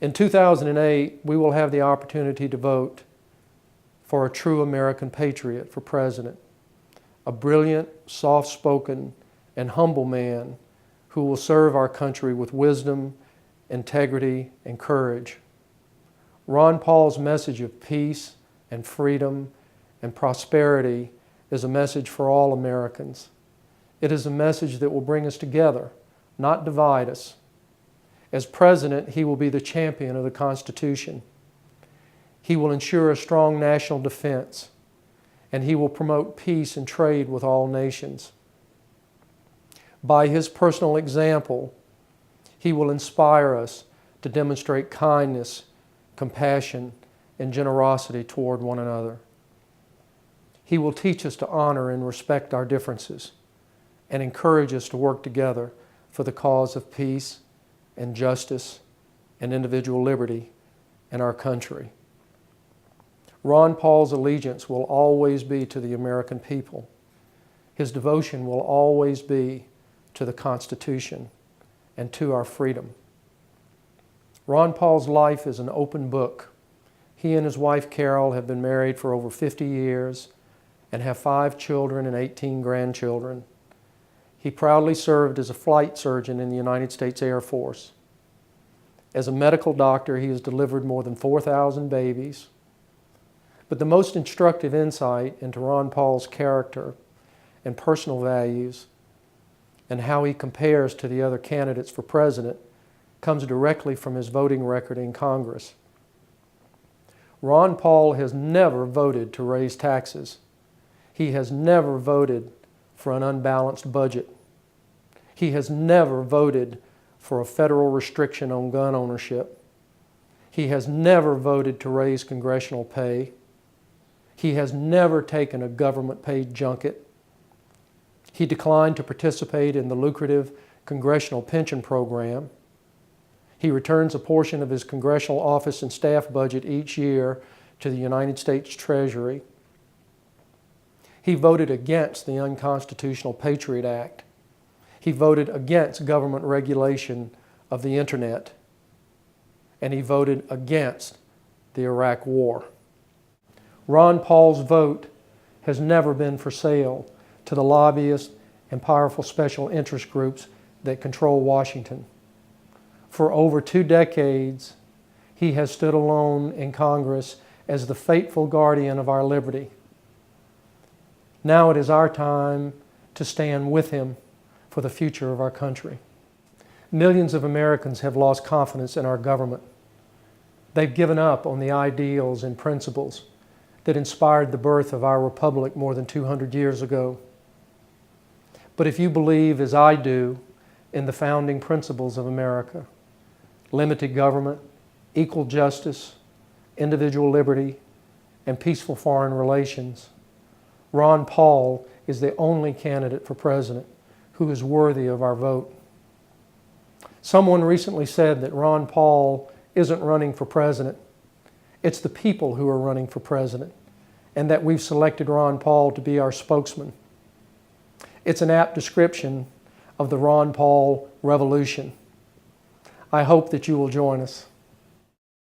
In 2008, we will have the opportunity to vote for a true American patriot for president, a brilliant, soft-spoken, and humble man who will serve our country with wisdom, integrity, and courage. Ron Paul's message of peace and freedom and prosperity is a message for all Americans. It is a message that will bring us together, not divide us. As president, he will be the champion of the Constitution. He will ensure a strong national defense, and he will promote peace and trade with all nations. By his personal example, he will inspire us to demonstrate kindness, compassion, and generosity toward one another. He will teach us to honor and respect our differences and encourage us to work together for the cause of peace and justice and individual liberty in our country. Ron Paul's allegiance will always be to the American people. His devotion will always be to the Constitution and to our freedom. Ron Paul's life is an open book. He and his wife Carol have been married for over 50 years and have 5 children and 18 grandchildren. He proudly served as a flight surgeon in the United States Air Force. As a medical doctor, he has delivered more than 4,000 babies. But the most instructive insight into Ron Paul's character and personal values and how he compares to the other candidates for president comes directly from his voting record in Congress. Ron Paul has never voted to raise taxes. He has never voted for an unbalanced budget. He has never voted for a federal restriction on gun ownership. He has never voted to raise congressional pay. He has never taken a government-paid junket. He declined to participate in the lucrative congressional pension program. He returns a portion of his congressional office and staff budget each year to the United States Treasury. He voted against the unconstitutional Patriot Act. He voted against government regulation of the internet. And he voted against the Iraq War. Ron Paul's vote has never been for sale to the lobbyists and powerful special interest groups that control Washington. For over 2 decades, he has stood alone in Congress as the faithful guardian of our liberty. Now it is our time to stand with him for the future of our country. Millions of Americans have lost confidence in our government. They've given up on the ideals and principles that inspired the birth of our republic more than 200 years ago. But if you believe, as I do, in the founding principles of America, limited government, equal justice, individual liberty, and peaceful foreign relations, Ron Paul is the only candidate for president who is worthy of our vote. Someone recently said that Ron Paul isn't running for president. It's the people who are running for president, and that we've selected Ron Paul to be our spokesman. It's an apt description of the Ron Paul revolution. I hope that you will join us.